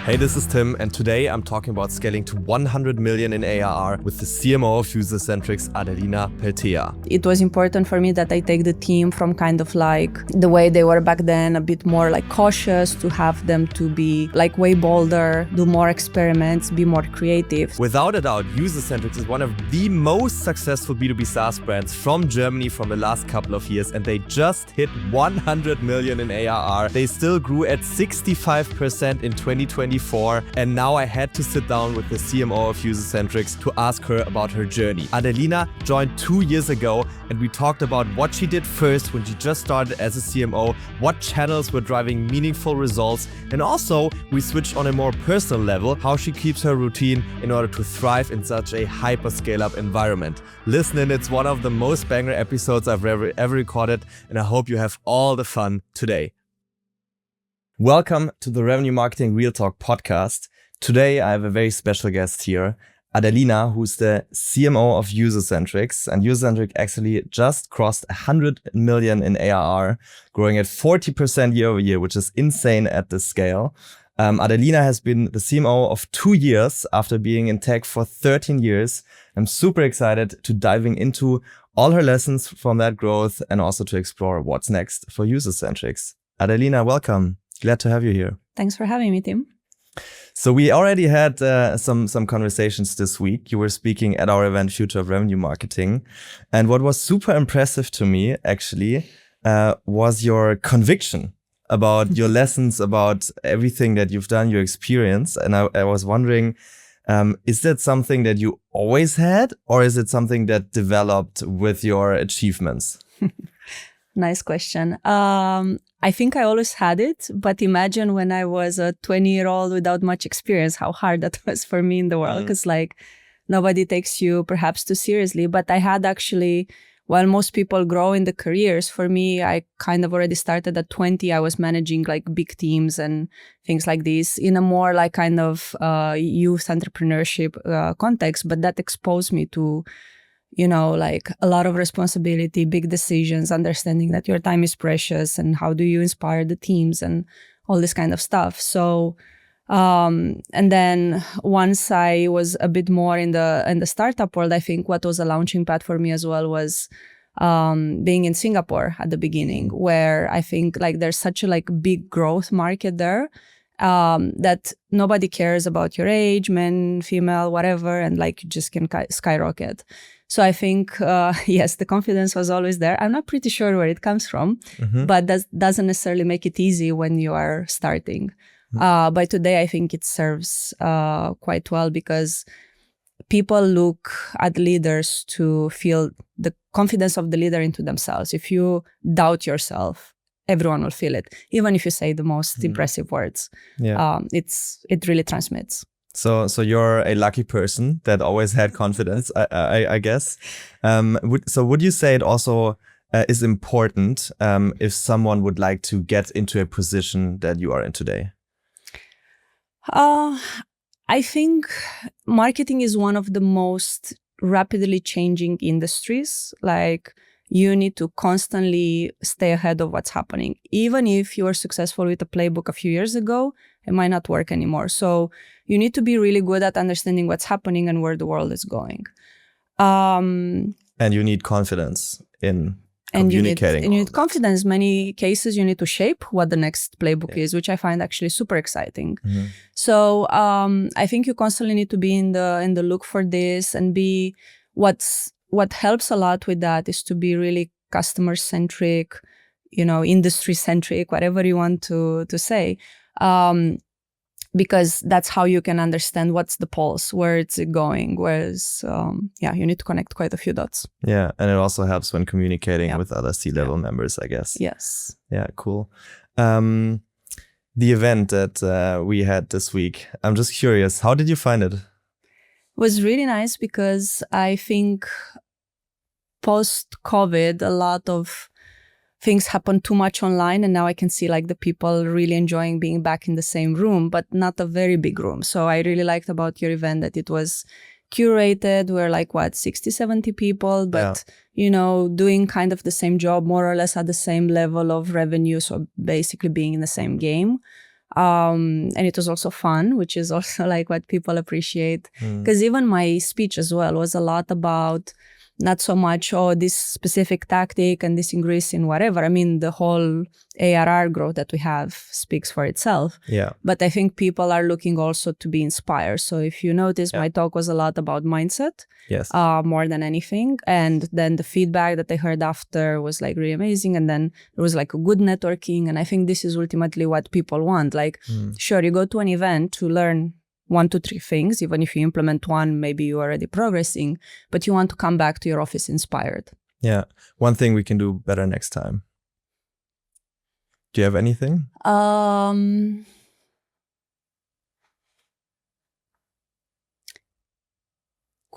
Hey, this is Tim, and today I'm talking about scaling to 100 million in ARR with the CMO of Usercentrics, Adelina Peltea. It was important for me that I take the team from kind of like the way they were back then, a bit more like cautious, to have them to be like way bolder, do more experiments, be more creative. Without a doubt, Usercentrics is one of the most successful B2B SaaS brands from Germany from the last couple of years, and they just hit 100 million in ARR. They still grew at 65% in 2024, and now I had to sit down with the CMO of Usercentrics to ask her about her journey. Adelina joined 2 years ago, and we talked about what she did first when she just started as a CMO, what channels were driving meaningful results, and also we switched on a more personal level, how she keeps her routine in order to thrive in such a hyper scale-up environment. Listen in, it's one of the most banger episodes I've ever recorded, and I hope you have all the fun today. Welcome to the Revenue Marketing Real Talk podcast. Today I have a very special guest here, Adelina, who's the CMO of Usercentrics. And Usercentrics actually just crossed 100 million in ARR, growing at 40% year over year, which is insane at this scale. Adelina has been the CMO of 2 years after being in tech for 13 years. I'm super excited to diving into all her lessons from that growth and also to explore what's next for Usercentrics. Adelina, welcome. Glad to have you here. Thanks for having me, Tim. So we already had some conversations this week. You were speaking at our event, Future of Revenue Marketing. And what was super impressive to me, actually, was your conviction about your lessons, about everything that you've done, your experience. And I was wondering, is that something that you always had, or is it something that developed with your achievements? Nice question. I think I always had it, but imagine when I was a 20-year-old without much experience, how hard that was for me in the world, because like nobody takes you perhaps too seriously. But I had actually, while most people grow in the careers, for me, I kind of already started at 20. I was managing like big teams and things like this in a more like kind of youth entrepreneurship context. But that exposed me to, you know, like a lot of responsibility, big decisions, understanding that your time is precious and how do you inspire the teams and all this kind of stuff. So, and then once I was a bit more in the startup world, I think what was a launching pad for me as well was being in Singapore at the beginning, where I think like there's such a like big growth market there. That nobody cares about your age, men, female, whatever, and like you just can skyrocket. So I think, yes, the confidence was always there. I'm not pretty sure where it comes from, but that doesn't necessarily make it easy when you are starting. But today, I think it serves quite well because people look at leaders to feel the confidence of the leader into themselves. If you doubt yourself, everyone will feel it, even if you say the most impressive words. Yeah, it really transmits. So you're a lucky person that always had confidence, I guess. So would you say it also is important if someone would like to get into a position that you are in today? I think marketing is one of the most rapidly changing industries. Like, you need to constantly stay ahead of what's happening. Even if you were successful with a playbook a few years ago, it might not work anymore. So you need to be really good at understanding what's happening and where the world is going. And you need confidence in communicating. And you need confidence. In many cases, you need to shape what the next playbook is, which I find actually super exciting. So I think you constantly need to be in the look for this and be what helps a lot with that is to be really customer-centric, you know, industry-centric, whatever you want to say, because that's how you can understand what's the pulse, where it's going, whereas, you need to connect quite a few dots. Yeah, and it also helps when communicating with other C-level members, I guess. Yes. Yeah, cool. The event that we had this week, I'm just curious, how did you find it? Was really nice because I think post-COVID, a lot of things happen too much online, and now I can see like the people really enjoying being back in the same room, but not a very big room. So I really liked about your event that it was curated. We're like 60, 70 people, but doing kind of the same job, more or less at the same level of revenue. So basically being in the same game. And it was also fun, which is also like what people appreciate. Because even my speech as well was a lot about not so much, this specific tactic and this increase in whatever. I mean, the whole ARR growth that we have speaks for itself. Yeah. But I think people are looking also to be inspired. So if you notice, my talk was a lot about mindset. Yes. More than anything. And then the feedback that I heard after was like really amazing. And then there was like a good networking. And I think this is ultimately what people want. Like, sure, you go to an event to learn 1 to 3 things. Even if you implement one, maybe you're already progressing, but you want to come back to your office inspired. Yeah. One thing we can do better next time. Do you have anything?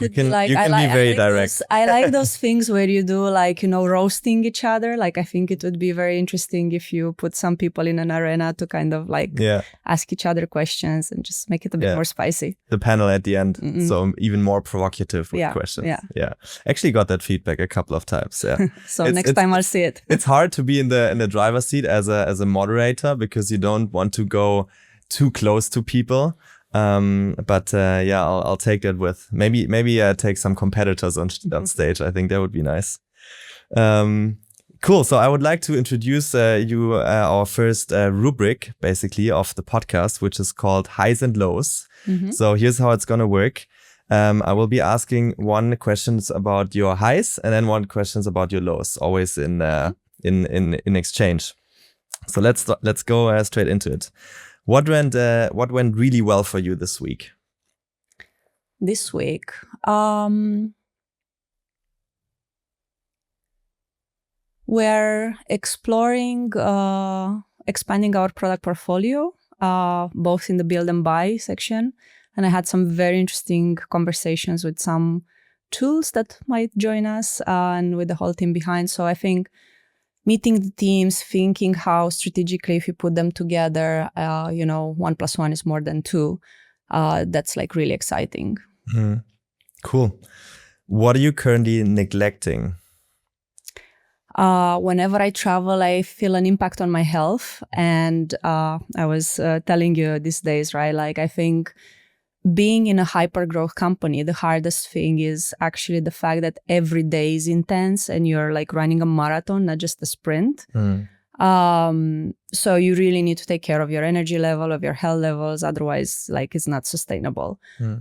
You can be very direct. I like those things where you do like, roasting each other. Like, I think it would be very interesting if you put some people in an arena to kind of like ask each other questions and just make it a bit more spicy. The panel at the end. So even more provocative with questions. Yeah. Actually got that feedback a couple of times. Yeah. So next time I'll see it. It's hard to be in the driver's seat as a moderator because you don't want to go too close to people. But I'll take that with maybe take some competitors on stage. I think that would be nice. Cool. So I would like to introduce you our first rubric basically of the podcast, which is called Highs and Lows. So here's how it's gonna work. I will be asking 1 questions about your highs and then 1 questions about your lows, always in exchange. So let's go straight into it. What went really well for you this week? This week, we're exploring expanding our product portfolio, both in the build and buy section. And I had some very interesting conversations with some tools that might join us and with the whole team behind. So I think meeting the teams, thinking how strategically, if you put them together, 1 + 1 is more than 2. That's like really exciting. Cool. What are you currently neglecting? Whenever I travel, I feel an impact on my health. And I was telling you these days, right? Like, I think being in a hyper growth company, the hardest thing is actually the fact that every day is intense and you're like running a marathon, not just a sprint. So you really need to take care of your energy level, of your health levels. Otherwise, like, it's not sustainable.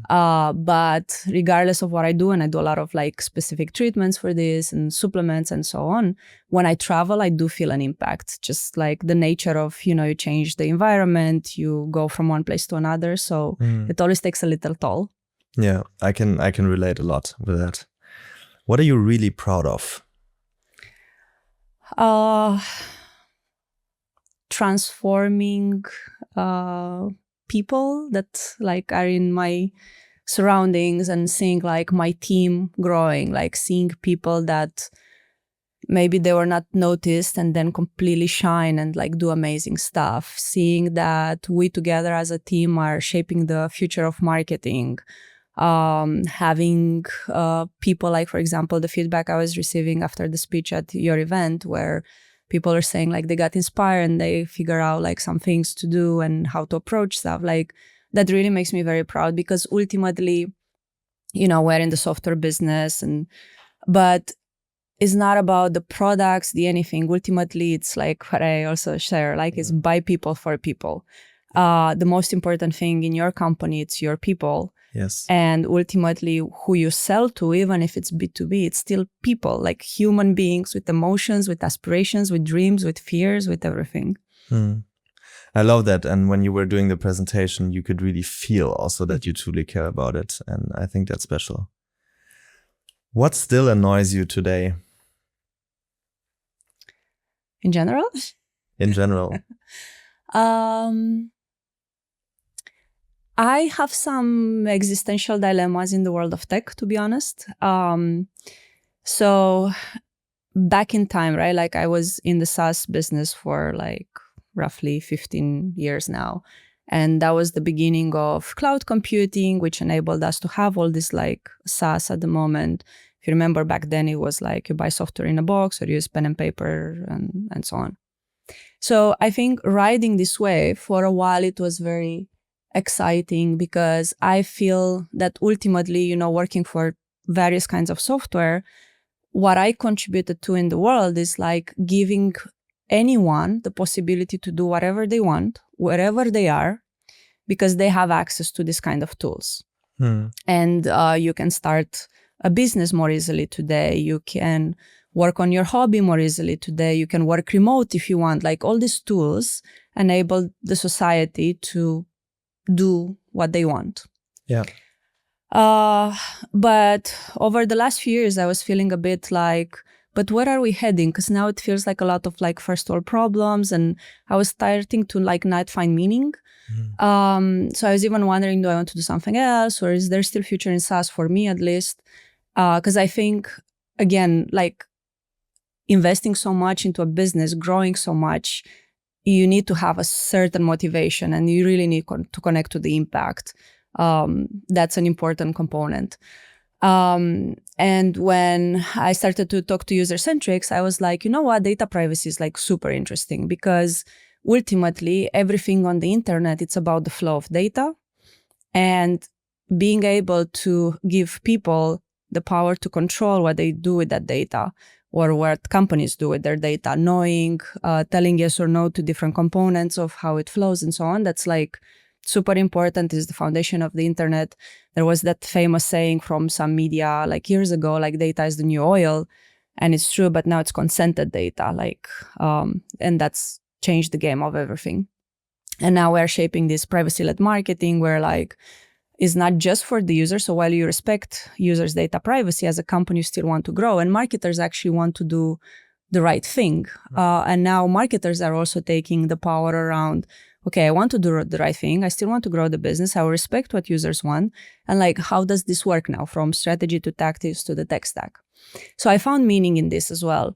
But regardless of what I do, and I do a lot of like specific treatments for this and supplements and so on, when I travel, I do feel an impact. Just like the nature of, you change the environment, you go from one place to another. So it always takes a little toll. Yeah, I can relate a lot with that. What are you really proud of? Transforming people that like are in my surroundings and seeing like my team growing, like seeing people that maybe they were not noticed and then completely shine and like do amazing stuff. Seeing that we together as a team are shaping the future of marketing. Having people like, for example, the feedback I was receiving after the speech at your event where people are saying like they got inspired and they figure out like some things to do and how to approach stuff. Like, that really makes me very proud because ultimately, we're in the software business but it's not about the products, the anything. Ultimately, it's like what I also share, like it's by people for people. The most important thing in your company, it's your people. Yes. And ultimately, who you sell to, even if it's B2B, it's still people, like human beings with emotions, with aspirations, with dreams, with fears, with everything. I love that. And when you were doing the presentation, you could really feel also that you truly care about it. And I think that's special. What still annoys you today? In general? In general. I have some existential dilemmas in the world of tech, to be honest. So back in time, right? Like I was in the SaaS business for like roughly 15 years now. And that was the beginning of cloud computing, which enabled us to have all this like SaaS at the moment. If you remember back then, it was like you buy software in a box or you use pen and paper and so on. So I think riding this wave for a while, it was very exciting because I feel that ultimately, working for various kinds of software, what I contributed to in the world is like giving anyone the possibility to do whatever they want, wherever they are, because they have access to this kind of tools. And you can start a business more easily today. You can work on your hobby more easily today. You can work remote if you want. Like all these tools enable the society to do what they want. Yeah. But over the last few years, I was feeling a bit like, but where are we heading? Because now it feels like a lot of like first world problems, and I was starting to like not find meaning. So I was even wondering, do I want to do something else, or is there still future in SaaS for me at least? Because I think, again, like investing so much into a business, growing so much, you need to have a certain motivation, and you really need to connect to the impact. That's an important component. And when I started to talk to Usercentrics, I was like, you know what, data privacy is like super interesting, because ultimately everything on the internet, it's about the flow of data, and being able to give people the power to control what they do with that data, or what companies do with their data, knowing, telling yes or no to different components of how it flows and so on. That's like super important, is the foundation of the internet. There was that famous saying from some media like years ago, like data is the new oil, and it's true, but now it's consented data, like, and that's changed the game of everything. And now we're shaping this privacy-led marketing where like, is not just for the user. So while you respect users' data privacy, as a company, you still want to grow, and marketers actually want to do the right thing. And now marketers are also taking the power around, okay, I want to do the right thing. I still want to grow the business. I will respect what users want. And like, how does this work now, from strategy to tactics to the tech stack? So I found meaning in this as well.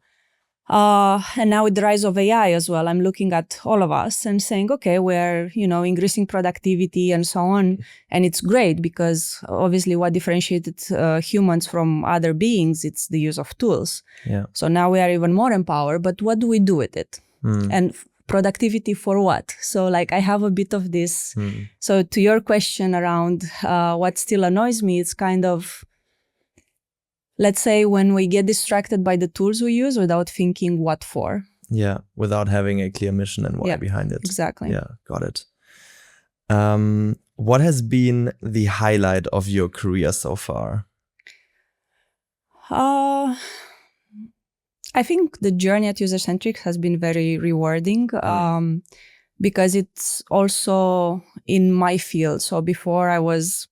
And now with the rise of AI as well, I'm looking at all of us and saying, okay, we're, increasing productivity and so on. And it's great because obviously what differentiated humans from other beings, it's the use of tools. Yeah. So now we are even more empowered, but what do we do with it? And productivity for what? So like I have a bit of this. So to your question around what still annoys me, it's kind of, let's say, when we get distracted by the tools we use without thinking what for. Yeah, without having a clear mission and why behind it. Exactly. Yeah, got it. What has been the highlight of your career so far? I think the journey at Usercentrics has been very rewarding because it's also in my field. So before I was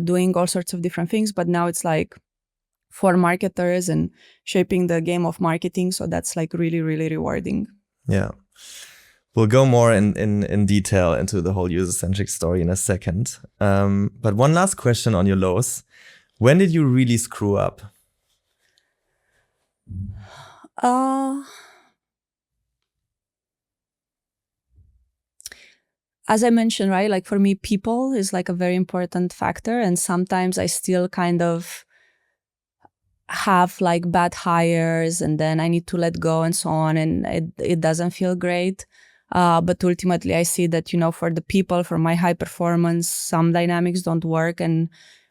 doing all sorts of different things, but now it's like for marketers and shaping the game of marketing. So that's like really, really rewarding. Yeah. We'll go more in detail into the whole Usercentric story in a second. But one last question on your lows. When did you really screw up? As I mentioned, right, like for me, people is like a very important factor. And sometimes I still kind of have like bad hires and then I need to let go and so on. And it doesn't feel great. But ultimately I see that, for the people, for my high performance, some dynamics don't work. And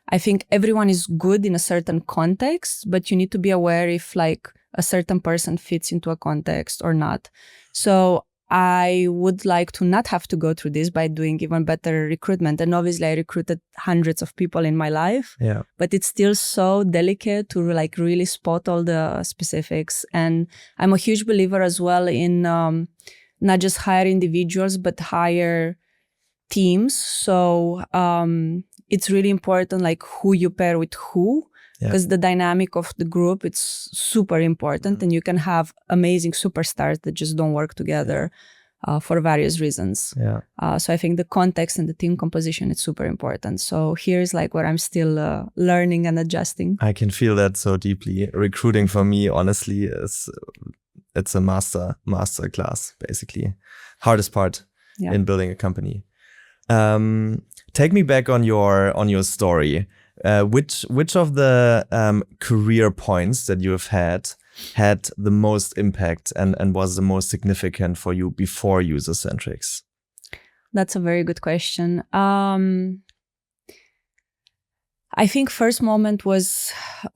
I think everyone is good in a certain context, but you need to be aware if like a certain person fits into a context or not. So I would like to not have to go through this by doing even better recruitment. And obviously I recruited hundreds of people in my life, but it's still so delicate to like really spot all the specifics. And I'm a huge believer as well in not just hire individuals, but hire teams. So it's really important like who you pair with who, because the dynamic of the group, it's super important. And you can have amazing superstars that just don't work together for various reasons. So I think the context and the team composition is super important. So here's like where I'm still learning and adjusting. I can feel that so deeply. Recruiting for me, honestly, it's a master class, basically. Hardest part. in building a company. Take me back on your story. Which of the career points that you have had the most impact and was the most significant for you before Usercentrics? That's a very good question. I think first moment was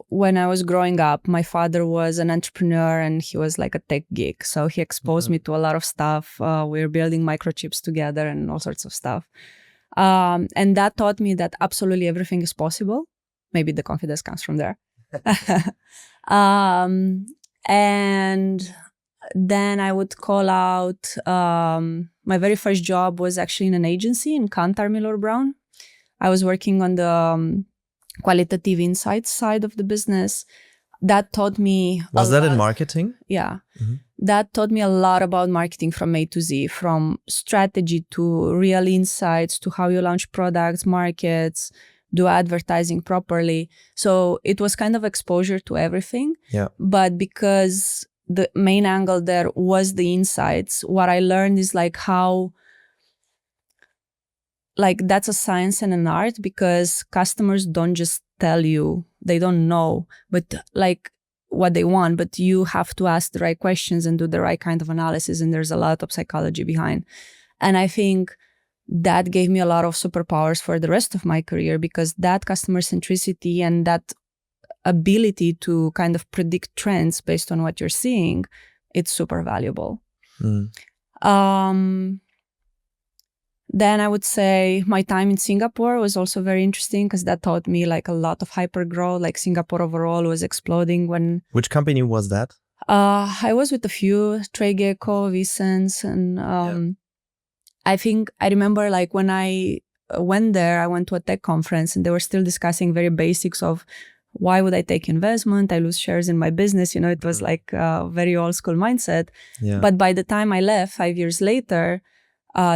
when I was growing up. My father was an entrepreneur and he was like a tech geek. So he exposed me to a lot of stuff. We were building microchips together and all sorts of stuff. And that taught me that absolutely everything is possible. Maybe the confidence comes from there. And then I would call out, my very first job was actually in an agency in Kantar Miller Brown. I was working on the qualitative insights side of the business. That taught me Was that in marketing? Yeah. That taught me a lot about marketing from A to Z, from strategy to real insights to how you launch products, markets, do advertising properly. So it was kind of exposure to everything. Yeah. But because the main angle there was the insights, what I learned is like how that's a science and an art, because customers don't just tell you, they don't know, but like what they want, but you have to ask the right questions and do the right kind of analysis. And there's a lot of psychology behind. And I think that gave me a lot of superpowers for the rest of my career, because that customer centricity and that ability to kind of predict trends based on what you're seeing, it's super valuable. Then I would say my time in Singapore was also very interesting, because that taught me like a lot of hyper growth. Like Singapore overall was exploding when... Which company was that? I was with a few, Traygecko, Vicens, and I think I remember like when I went there, I went to a tech conference and they were still discussing very basics of why would I take investment? I lose shares in my business. It was like a very old school mindset. Yeah. But by the time I left 5 years later,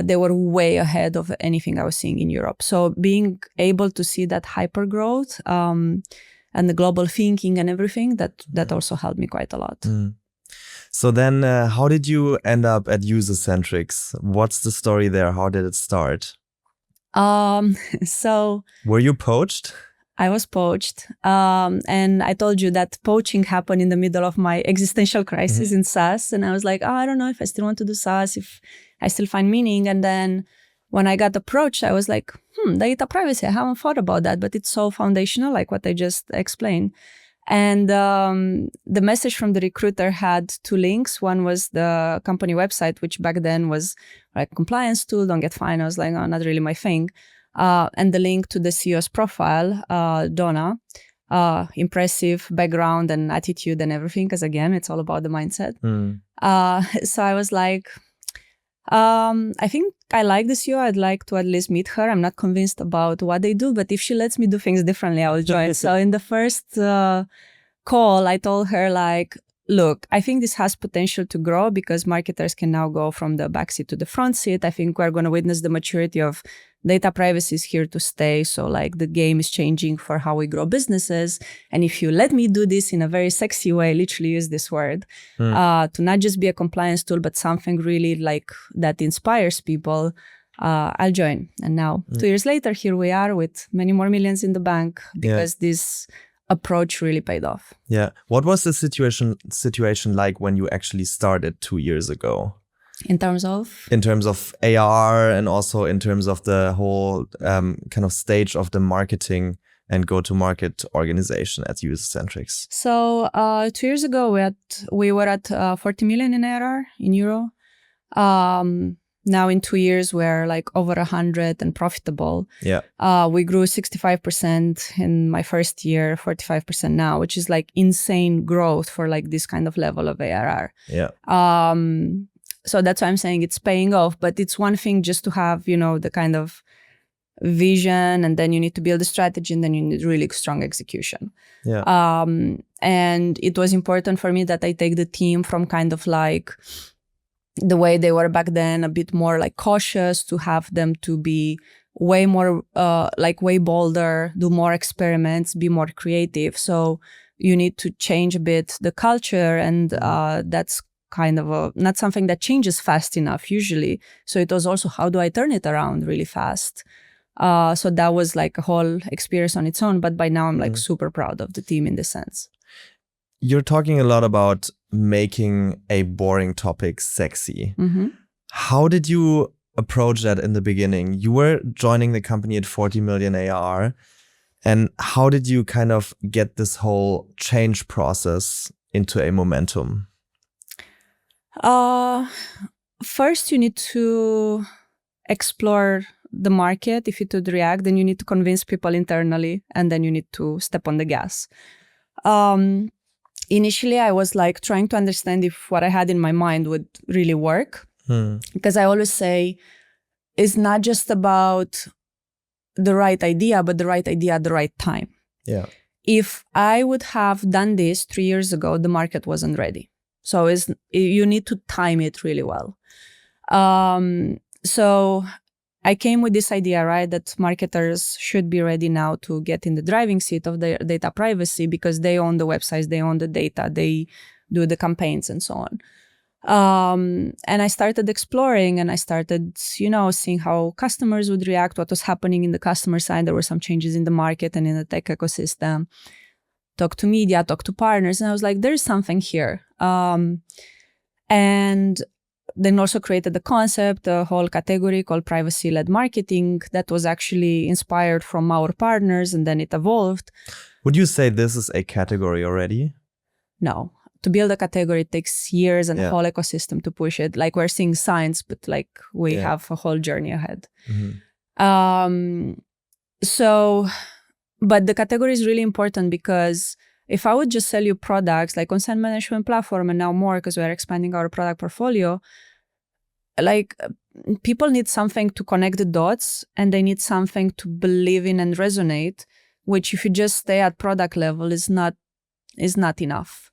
they were way ahead of anything I was seeing in Europe. So being able to see that hyper growth and the global thinking and everything, that also helped me quite a lot. So then how did you end up at Usercentrics? What's the story there? How did it start? So were you poached? I was poached. And I told you that poaching happened in the middle of my existential crisis in SaaS. And I was like, I don't know if I still want to do SaaS, if I still find meaning. And then when I got approached, I was like, data privacy, I haven't thought about that, but it's so foundational, like what I just explained. And the message from the recruiter had 2 links. One was the company website, which back then was like compliance tool, don't get fined. I was like, oh, not really my thing. And the link to the CEO's profile, Donna, impressive background and attitude and everything, because again, it's all about the mindset. So I was like, I think I like the CEO. I'd like to at least meet her. I'm not convinced about what they do, but if she lets me do things differently, I will join. So in the first call, I told her like, look, I think this has potential to grow because marketers can now go from the backseat to the front seat. I think we're going to witness the maturity of data privacy is here to stay. So like the game is changing for how we grow businesses. And if you let me do this in a very sexy way, literally use this word, to not just be a compliance tool, but something really like that inspires people, I'll join. And now 2 years later, here we are with many more millions in the bank because this approach really paid off. Yeah. What was the situation like when you actually started 2 years ago? In terms of? In terms of ARR and also in terms of the whole kind of stage of the marketing and go-to-market organization at Usercentrics. So 2 years ago, we were at 40 million in ARR in euro. Now in 2 years, we're like over 100 and profitable. Yeah. We grew 65% in my first year, 45% now, which is like insane growth for like this kind of level of ARR. Yeah. So that's why I'm saying it's paying off, but it's one thing just to have, the kind of vision, and then you need to build a strategy, and then you need really strong execution. Yeah. And it was important for me that I take the team from kind of like the way they were back then, a bit more like cautious, to have them to be way more way bolder, do more experiments, be more creative. So you need to change a bit the culture, and that's kind of not something that changes fast enough usually. So it was also, how do I turn it around really fast? So that was like a whole experience on its own. But by now I'm like super proud of the team in this sense. You're talking a lot about making a boring topic sexy. How did you approach that in the beginning? You were joining the company at 40 million ARR. And how did you kind of get this whole change process into a momentum? First, you need to explore the market. If it would react, then you need to convince people internally, and then you need to step on the gas. Initially, I was like trying to understand if what I had in my mind would really work. Because I always say it's not just about the right idea, but the right idea at the right time. Yeah. If I would have done this 3 years ago, the market wasn't ready. So you need to time it really well. So I came with this idea, right, that marketers should be ready now to get in the driving seat of their data privacy because they own the websites, they own the data, they do the campaigns and so on. And I started exploring and I started, seeing how customers would react, what was happening in the customer side. There were some changes in the market and in the tech ecosystem. Talk to media, talk to partners. And I was like, there's something here. And then also created the concept, a whole category called privacy-led marketing that was actually inspired from our partners, and then it evolved. Would you say this is a category already? No. To build a category, it takes years and a whole ecosystem to push it. Like we're seeing signs, but like we have a whole journey ahead. But the category is really important because if I would just sell you products like consent management platform and now more because we're expanding our product portfolio, like people need something to connect the dots and they need something to believe in and resonate, which if you just stay at product level is not enough.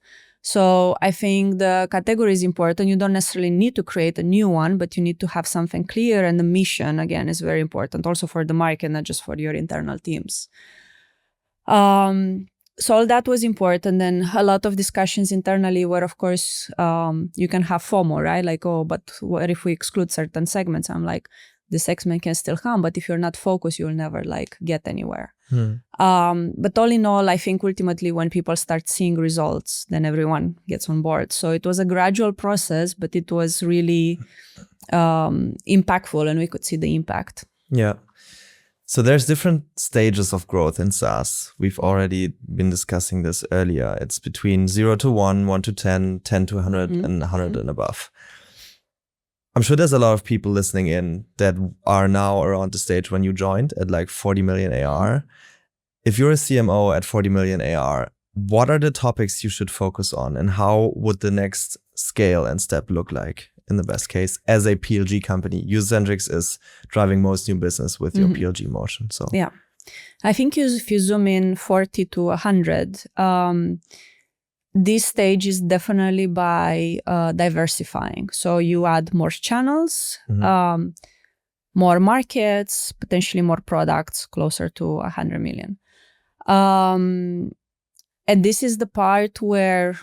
So I think the category is important. You don't necessarily need to create a new one, but you need to have something clear. And the mission, again, is very important also for the market, not just for your internal teams. So all that was important. And a lot of discussions internally where, of course, you can have FOMO, right? Like, oh, but what if we exclude certain segments? I'm like, the segment can still come, but if you're not focused, you'll never like get anywhere. But all in all, I think ultimately when people start seeing results, then everyone gets on board. So it was a gradual process, but it was really impactful and we could see the impact. Yeah. So there's different stages of growth in SaaS. We've already been discussing this earlier. It's between 0 to 1, 1 to 10, 10 to 100, and 100 and above. I'm sure there's a lot of people listening in that are now around the stage when you joined at like 40 million ARR. If you're a CMO at 40 million ARR, what are the topics you should focus on and how would the next scale and step look like in the best case as a PLG company? Usercentrics is driving most new business with your PLG motion. So yeah, I think if you zoom in 40 to 100, this stage is definitely by diversifying. So you add more channels, more markets, potentially more products closer to 100 million. And this is the part where,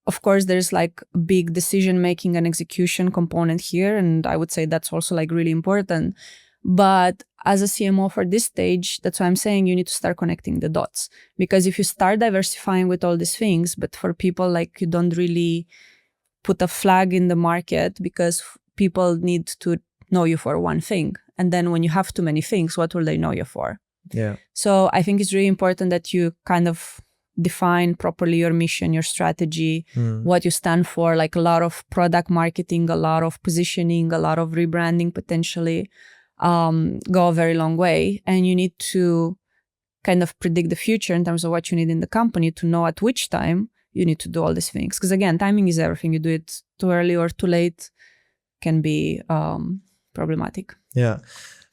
of course, there's like a big decision-making and execution component here. And I would say that's also like really important. But as a CMO for this stage, that's why I'm saying you need to start connecting the dots. Because if you start diversifying with all these things, but for people like you don't really put a flag in the market because people need to know you for one thing. And then when you have too many things, what will they know you for? Yeah. So I think it's really important that you kind of define properly your mission, your strategy, what you stand for, like a lot of product marketing, a lot of positioning, a lot of rebranding potentially. Go a very long way. And you need to kind of predict the future in terms of what you need in the company to know at which time you need to do all these things. Because again, timing is everything. You do it too early or too late can be problematic. Yeah.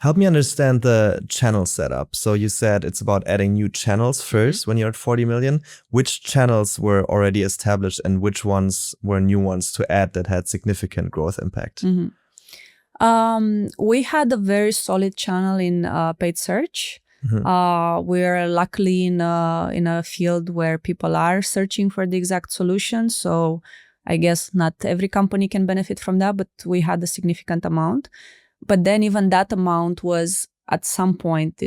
Help me understand the channel setup. So you said it's about adding new channels first when you're at 40 million. Which channels were already established and which ones were new ones to add that had significant growth impact? We had a very solid channel in paid search. We're luckily in a field where people are searching for the exact solution. So I guess not every company can benefit from that, but we had a significant amount. But then even that amount was at some point,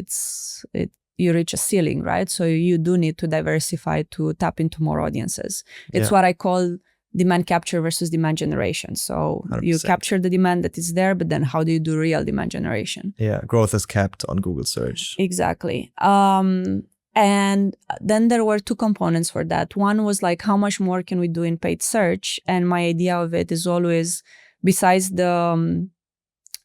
you reach a ceiling, right? So you do need to diversify to tap into more audiences. It's what I call demand capture versus demand generation. So 100%. You capture the demand that is there, but then how do you do real demand generation? Yeah, growth is capped on Google search. Exactly. And then there were two components for that. One was like, how much more can we do in paid search? And my idea of it is always, besides the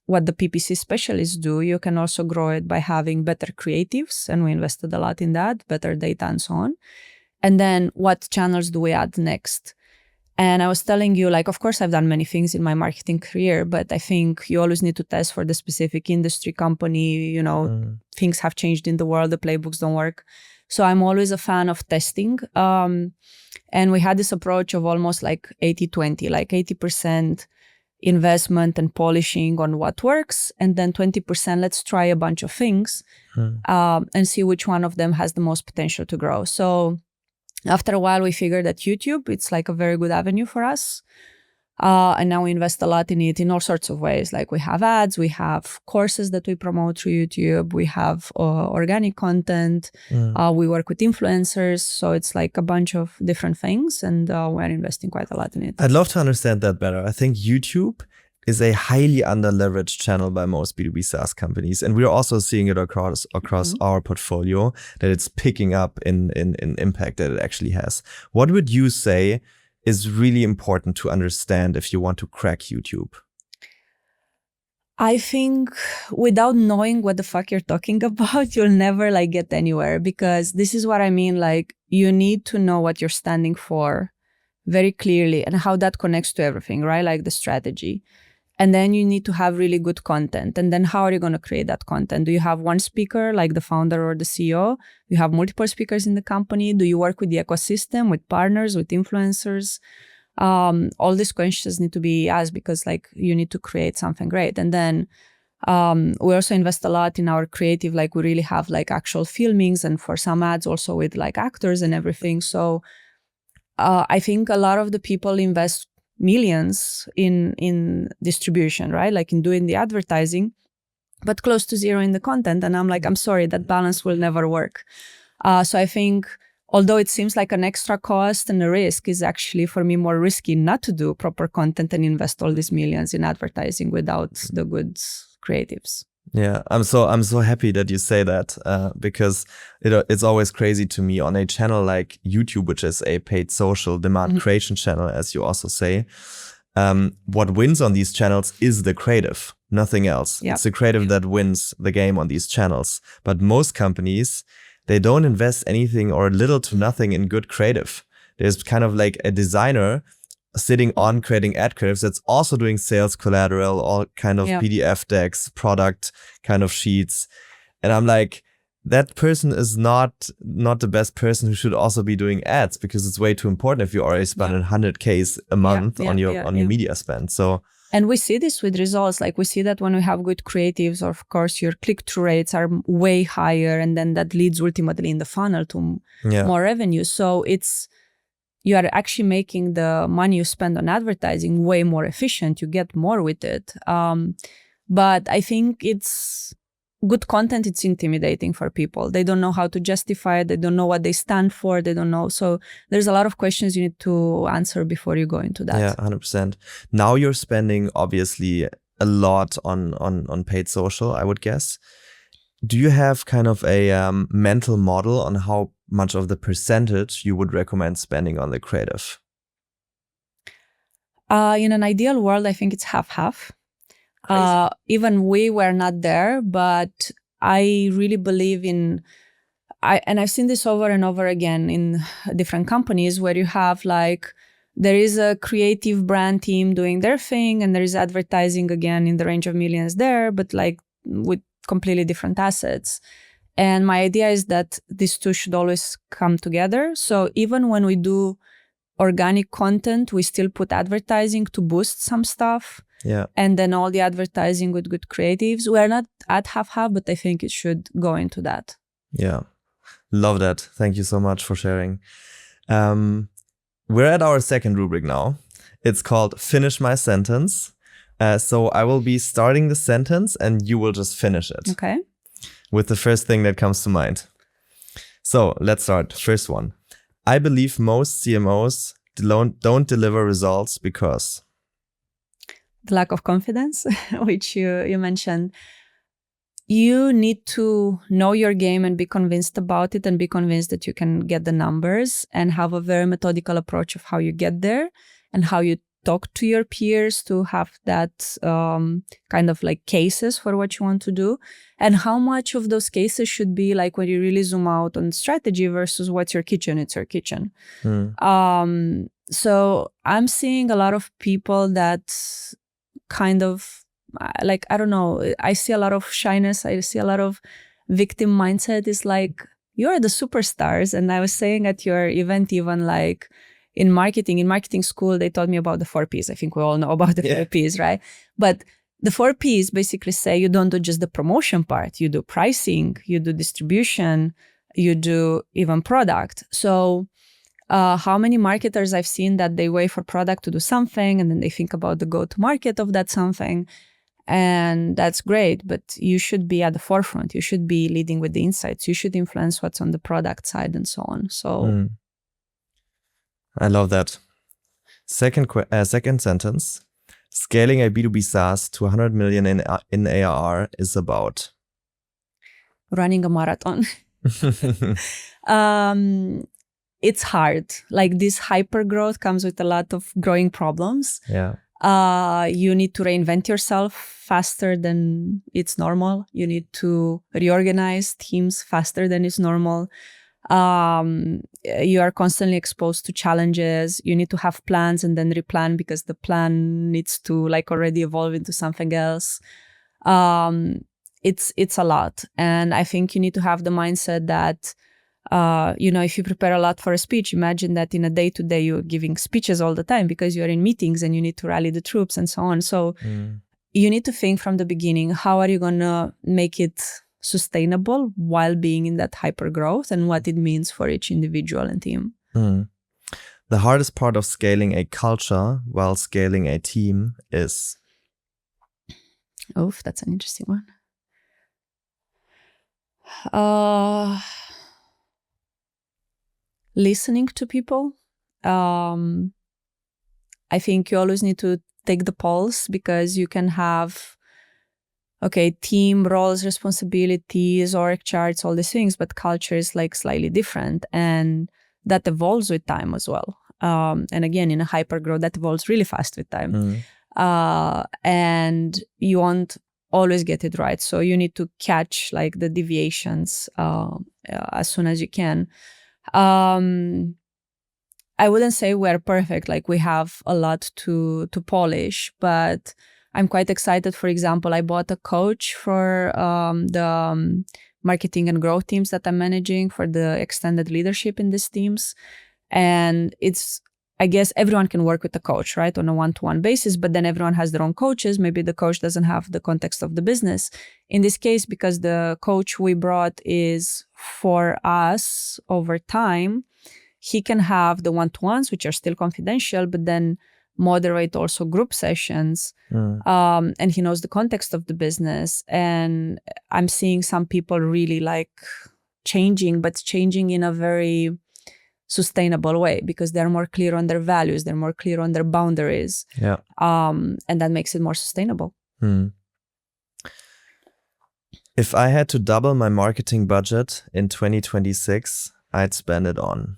what the PPC specialists do, you can also grow it by having better creatives. And we invested a lot in that, better data and so on. And then what channels do we add next? And I was telling you, like, of course, I've done many things in my marketing career, but I think you always need to test for the specific industry, company, things have changed in the world, the playbooks don't work. So I'm always a fan of testing. And we had this approach of almost like 80-20, like 80% investment and polishing on what works. And then 20%, let's try a bunch of things and see which one of them has the most potential to grow. So after a while, we figured that YouTube, it's like a very good avenue for us. And now we invest a lot in it in all sorts of ways. Like we have ads, we have courses that we promote through YouTube, we have organic content, we work with influencers. So it's like a bunch of different things, and we're investing quite a lot in it. I'd love to understand that better. I think YouTube is a highly under-leveraged channel by most B2B SaaS companies. And we're also seeing it across our portfolio, that it's picking up in impact that it actually has. What would you say is really important to understand if you want to crack YouTube? I think without knowing what the fuck you're talking about, you'll never like get anywhere, because this is what I mean. Like, you need to know what you're standing for very clearly and how that connects to everything, right? Like the strategy. And then you need to have really good content. And then how are you going to create that content? Do you have one speaker, like the founder or the CEO? Do you have multiple speakers in the company? Do you work with the ecosystem, with partners, with influencers? All these questions need to be asked, because like you need to create something great. And then we also invest a lot in our creative. Like we really have like actual filmings, and for some ads also with like actors and everything. So I think a lot of the people invest millions in distribution, right? Like in doing the advertising, but close to zero in the content. And I'm like, I'm sorry, that balance will never work. So I think, although it seems like an extra cost and a risk, is actually for me more risky not to do proper content and invest all these millions in advertising without the good creatives. Yeah, I'm so happy that you say that, because it's always crazy to me on a channel like YouTube, which is a paid social demand creation channel, as you also say. What wins on these channels is the creative, nothing else. Yep. It's the creative that wins the game on these channels. But most companies, they don't invest anything or little to nothing in good creative. There's kind of like a designer sitting on creating ad creatives that's also doing sales collateral, all kind of PDF decks, product kind of sheets. And I'm like, that person is not the best person who should also be doing ads, because it's way too important if you already spend 100K a month on your media spend. So, and we see this with results. Like we see that when we have good creatives, of course, your click-through rates are way higher, and then that leads ultimately in the funnel to more revenue. So you are actually making the money you spend on advertising way more efficient. You get more with it. But I think it's good content. It's intimidating for people. They don't know how to justify it. They don't know what they stand for. They don't know. So there's a lot of questions you need to answer before you go into that. Yeah, 100%. Now you're spending obviously a lot on paid social, I would guess. Do you have kind of a mental model on how much of the percentage you would recommend spending on the creative? In an ideal world, I think it's half-half. Even we were not there, but I really believe and I've seen this over and over again in different companies, where you have like, there is a creative brand team doing their thing, and there is advertising again in the range of millions there, but like with completely different assets. And my idea is that these two should always come together. So even when we do organic content, we still put advertising to boost some stuff. Yeah. And then all the advertising with good creatives. We're not at half-half, but I think it should go into that. Yeah. Love that. Thank you so much for sharing. We're at our second rubric now. It's called Finish My Sentence. So I will be starting the sentence and you will just finish it. Okay. With the first thing that comes to mind. So let's start. First one. I believe most CMOs don't deliver results because the lack of confidence, which you mentioned. You need to know your game and be convinced about it and be convinced that you can get the numbers and have a very methodical approach of how you get there and how you talk to your peers to have that kind of like cases for what you want to do, and how much of those cases should be like when you really zoom out on strategy versus what's your kitchen, it's your kitchen. So I'm seeing a lot of people that kind of like, I don't know, I see a lot of shyness. I see a lot of victim mindset. It's like, you're the superstars. And I was saying at your event, even like in marketing school, they taught me about the 4 Ps. I think we all know about the 4 Ps, right? But the 4 Ps basically say you don't do just the promotion part. You do pricing, you do distribution, you do even product. So how many marketers I've seen that they wait for product to do something and then they think about the go-to-market of that something. And that's great, but you should be at the forefront. You should be leading with the insights. You should influence what's on the product side and so on. So I love that. Second sentence. Scaling a B2B SaaS to 100 million in ARR is about running a marathon. It's hard. Like, this hyper growth comes with a lot of growing problems. Yeah. You need to reinvent yourself faster than it's normal. You need to reorganize teams faster than it's normal. You are constantly exposed to challenges. You need to have plans and then replan because the plan needs to like already evolve into something else. It's a lot. And I think you need to have the mindset that if you prepare a lot for a speech, imagine that in a day-to-day you're giving speeches all the time because you're in meetings and you need to rally the troops and so on. So you need to think from the beginning, how are you going to make it sustainable while being in that hyper growth and what it means for each individual and team. The hardest part of scaling a culture while scaling a team is? Oof, that's an interesting one. Listening to people. I think you always need to take the pulse because you can have, team roles, responsibilities, org charts, all these things, but culture is like slightly different and that evolves with time as well. And again, in a hyper growth, that evolves really fast with time. And you won't always get it right. So you need to catch like the deviations as soon as you can. I wouldn't say we're perfect, like we have a lot to polish, but I'm quite excited. For example, I bought a coach for the marketing and growth teams that I'm managing for the extended leadership in these teams. And I guess everyone can work with a coach, right, on a one-to-one basis, but then everyone has their own coaches. Maybe the coach doesn't have the context of the business. In this case, because the coach we brought is for us over time, he can have the one-to-ones, which are still confidential, but then moderate also group sessions. And he knows the context of the business. And I'm seeing some people really like changing, but changing in a very sustainable way because they're more clear on their values, they're more clear on their boundaries. Yeah. And that makes it more sustainable. If I had to double my marketing budget in 2026, I'd spend it on?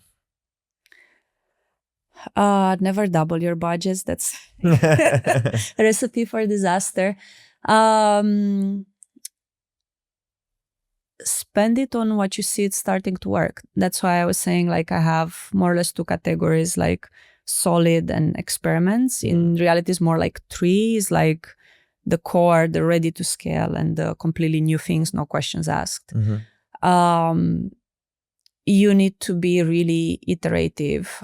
Never double your budgets. That's a recipe for disaster. Spend it on what you see it's starting to work. That's why I was saying like I have more or less 2 categories, like solid and experiments. In reality, it's more like 3 is like the core, the ready to scale, and the completely new things, no questions asked. You need to be really iterative.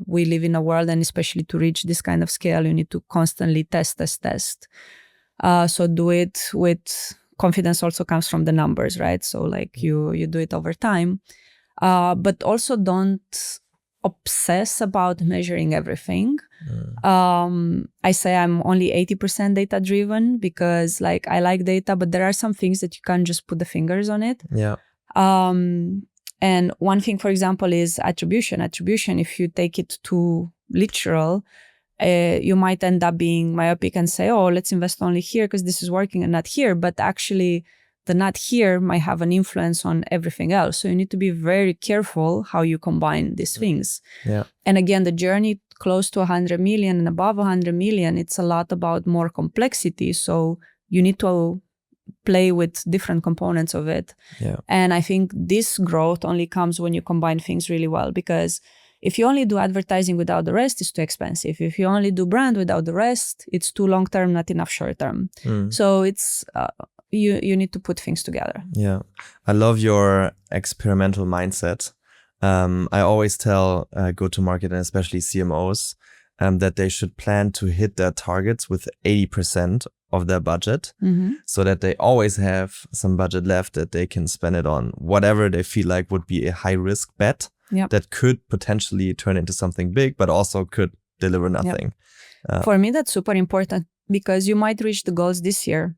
We live in a world, and especially to reach this kind of scale, you need to constantly test. So do it with confidence. Also comes from the numbers, right? So like you do it over time, but also don't obsess about measuring everything. I say I'm only 80% data driven because like I like data, but there are some things that you can't just put the fingers on it. Yeah. And one thing, for example, is attribution. Attribution, if you take it too literal, you might end up being myopic and say, oh, let's invest only here because this is working and not here. But actually, the not here might have an influence on everything else. So you need to be very careful how you combine these things. Yeah. And again, the journey close to 100 million and above 100 million, it's a lot about more complexity. So you need to play with different components of it. Yeah. And I think this growth only comes when you combine things really well, because if you only do advertising without the rest, it's too expensive. If you only do brand without the rest, it's too long-term, not enough short-term. So it's you need to put things together. Yeah. I love your experimental mindset. I always tell go-to-market and especially CMOs that they should plan to hit their targets with 80% of their budget, so that they always have some budget left that they can spend it on whatever they feel like would be a high-risk bet that could potentially turn into something big, but also could deliver nothing. For me, that's super important because you might reach the goals this year,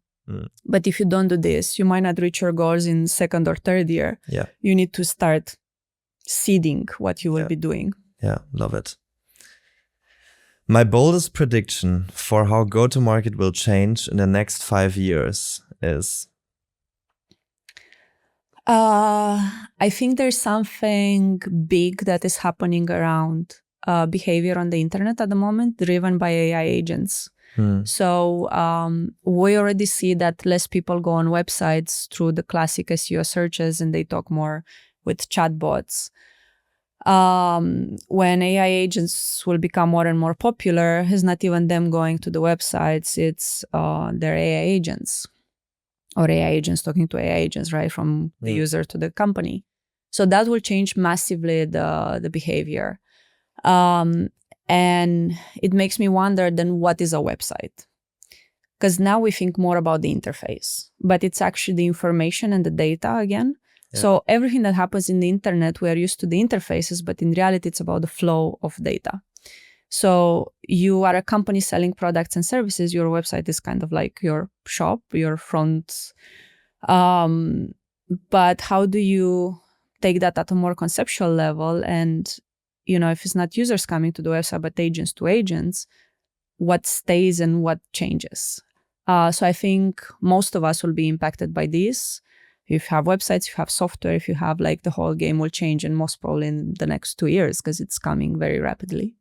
but if you don't do this, you might not reach your goals in second or third year. Yeah. You need to start seeding what you will be doing. Yeah, love it. My boldest prediction for how go-to-market will change in the next 5 years is? I think there's something big that is happening around behavior on the internet at the moment, driven by AI agents. So we already see that less people go on websites through the classic SEO searches and they talk more with chatbots. When AI agents will become more and more popular, it's not even them going to the websites, it's their AI agents or AI agents talking to AI agents, right? From the user to the company. So that will change massively the behavior. And it makes me wonder then what is a website? Because now we think more about the interface, but it's actually the information and the data again. Yeah. So everything that happens in the internet, we are used to the interfaces, but in reality, it's about the flow of data. So you are a company selling products and services. Your website is kind of like your shop, your front. But how do you take that at a more conceptual level? And, if it's not users coming to the website, but agents to agents, what stays and what changes? So I think most of us will be impacted by this. If you have websites, if you have software, if you have like the whole game will change, and most probably in the next 2 years because it's coming very rapidly.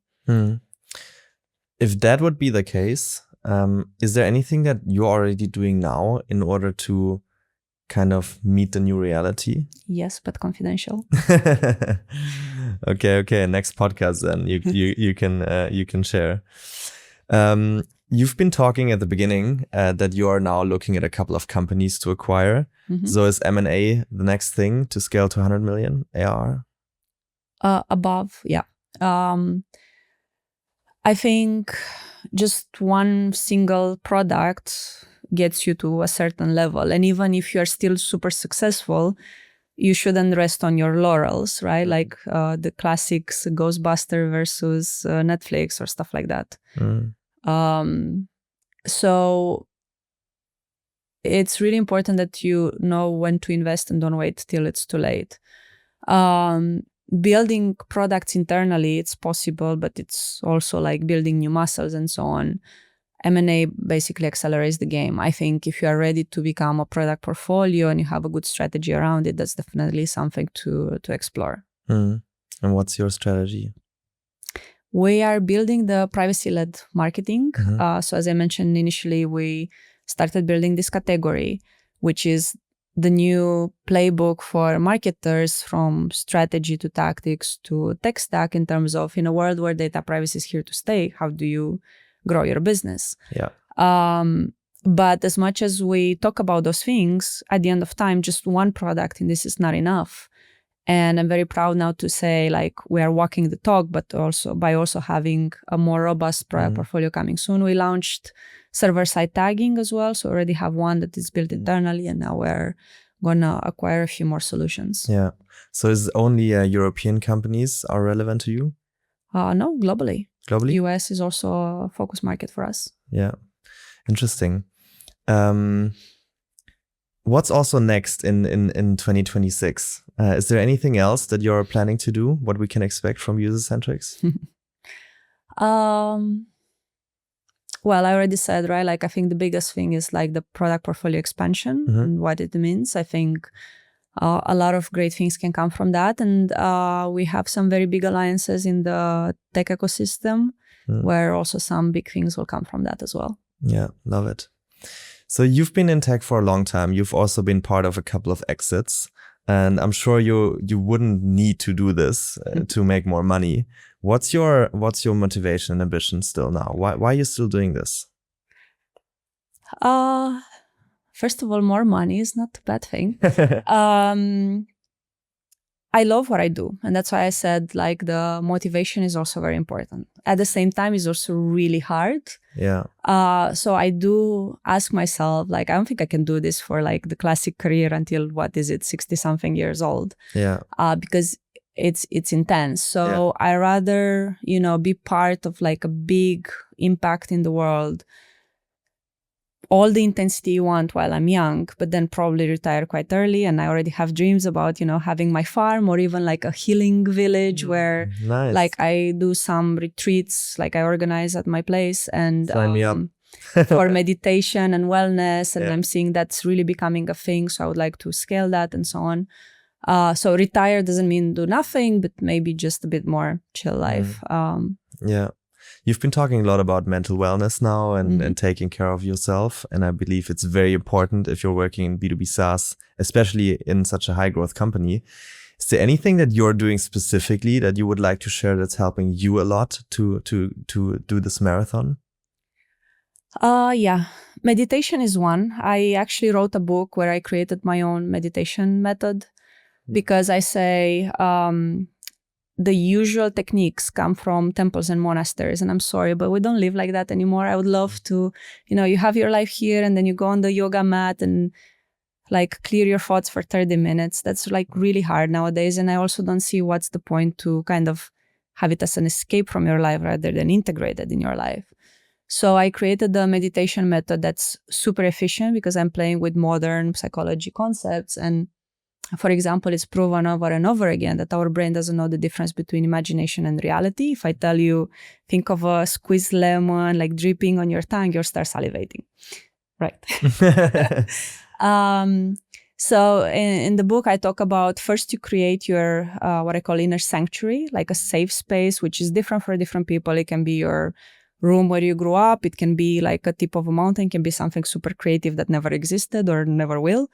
If that would be the case, is there anything that you're already doing now in order to kind of meet the new reality? Yes, but confidential. Okay. Next podcast then you can share. You've been talking at the beginning that you are now looking at a couple of companies to acquire. So is M&A the next thing to scale to 100 million ARR? Above, yeah. I think just one single product gets you to a certain level. And even if you're still super successful, you shouldn't rest on your laurels, right? Like the classics, Ghostbuster versus Netflix or stuff like that. So it's really important that you know when to invest and don't wait till it's too late. Building products internally, it's possible, but it's also like building new muscles and so on. M&A basically accelerates the game. I think if you are ready to become a product portfolio and you have a good strategy around it, that's definitely something to explore. And what's your strategy? We are building the privacy-led marketing. So as I mentioned initially, we started building this category, which is the new playbook for marketers from strategy to tactics to tech stack in terms of in a world where data privacy is here to stay, how do you grow your business? Yeah. But as much as we talk about those things, at the end of time, just one product in this is not enough. And I'm very proud now to say like we are walking the talk, but also by also having a more robust product portfolio coming soon. We launched server-side tagging as well. So already have one that is built internally and now we're gonna acquire a few more solutions. Yeah. So is it only European companies are relevant to you? No, globally. Globally? US is also a focus market for us. Yeah. Interesting. What's also next in 2026? Is there anything else that you're planning to do? What we can expect from Usercentrics? Well, I already said, right? Like, I think the biggest thing is like the product portfolio expansion and what it means. I think a lot of great things can come from that. And we have some very big alliances in the tech ecosystem where also some big things will come from that as well. Yeah, love it. So you've been in tech for a long time. You've also been part of a couple of exits. And I'm sure you wouldn't need to do this to make more money. What's your motivation and ambition still now? Why are you still doing this? First of all, more money is not a bad thing. I love what I do. And that's why I said like the motivation is also very important. At the same time, it's also really hard. Yeah. So I do ask myself, like, I don't think I can do this for like the classic career until 60 something years old. Yeah. Because it's intense. So I rather, be part of like a big impact in the world, all the intensity you want while I'm young, but then probably retire quite early. And I already have dreams about, having my farm or even like a healing village where like I do some retreats, like I organize at my place and sign me up. For meditation and wellness. And I'm seeing that's really becoming a thing. So I would like to scale that and so on. So retire doesn't mean do nothing, but maybe just a bit more chill life. Yeah. You've been talking a lot about mental wellness now and taking care of yourself. And I believe it's very important if you're working in B2B SaaS, especially in such a high growth company. Is there anything that you're doing specifically that you would like to share that's helping you a lot to do this marathon? Yeah, meditation is one. I actually wrote a book where I created my own meditation method because I say, the usual techniques come from temples and monasteries. And I'm sorry, but we don't live like that anymore. I would love to, you have your life here and then you go on the yoga mat and like clear your thoughts for 30 minutes. That's like really hard nowadays. And I also don't see what's the point to kind of have it as an escape from your life rather than integrated in your life. So I created the meditation method that's super efficient because I'm playing with modern psychology concepts. And for example, it's proven over and over again that our brain doesn't know the difference between imagination and reality. If I tell you, think of a squeezed lemon, like dripping on your tongue, you'll start salivating. Right. So in the book, I talk about first you create your, what I call inner sanctuary, like a safe space, which is different for different people. It can be your room where you grew up. It can be like a tip of a mountain. It can be something super creative that never existed or never will.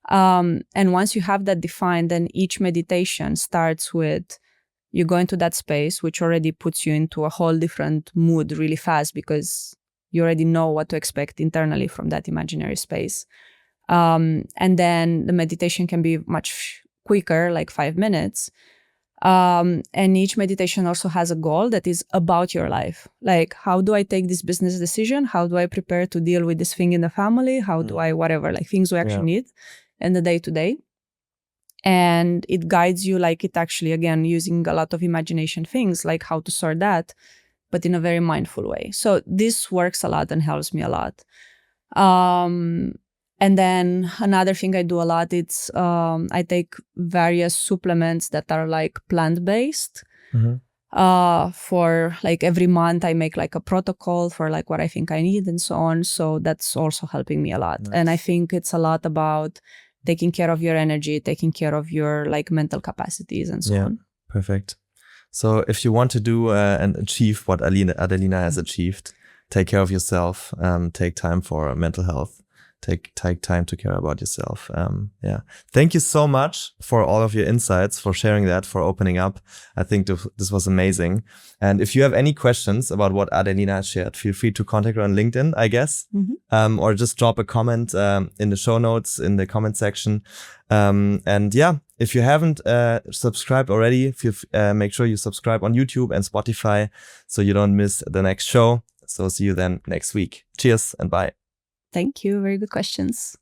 And once you have that defined, then each meditation starts with you go into that space, which already puts you into a whole different mood really fast because you already know what to expect internally from that imaginary space. And then the meditation can be much quicker, like 5 minutes. And each meditation also has a goal that is about your life. Like, how do I take this business decision? How do I prepare to deal with this thing in the family? How do I, whatever, like things we actually need in the day-to-day. And it guides you, like it actually, again, using a lot of imagination things, like how to sort that, but in a very mindful way. So this works a lot and helps me a lot. And then another thing I do a lot, it's I take various supplements that are like plant-based. For like every month I make like a protocol for like what I think I need and so on. So that's also helping me a lot. Nice. And I think it's a lot about taking care of your energy, taking care of your like mental capacities and so on. Perfect. So if you want to do and achieve what Adelina has achieved, take care of yourself, take time for mental health, take time to care about yourself. Thank you so much for all of your insights, for sharing that, for opening up. I think this was amazing. And if you have any questions about what Adelina has shared, feel free to contact her on LinkedIn, I guess, or just drop a comment in the show notes, in the comment section. If you haven't subscribed already, make sure you subscribe on YouTube and Spotify so you don't miss the next show. So see you then next week. Cheers and bye. Thank you. Very good questions.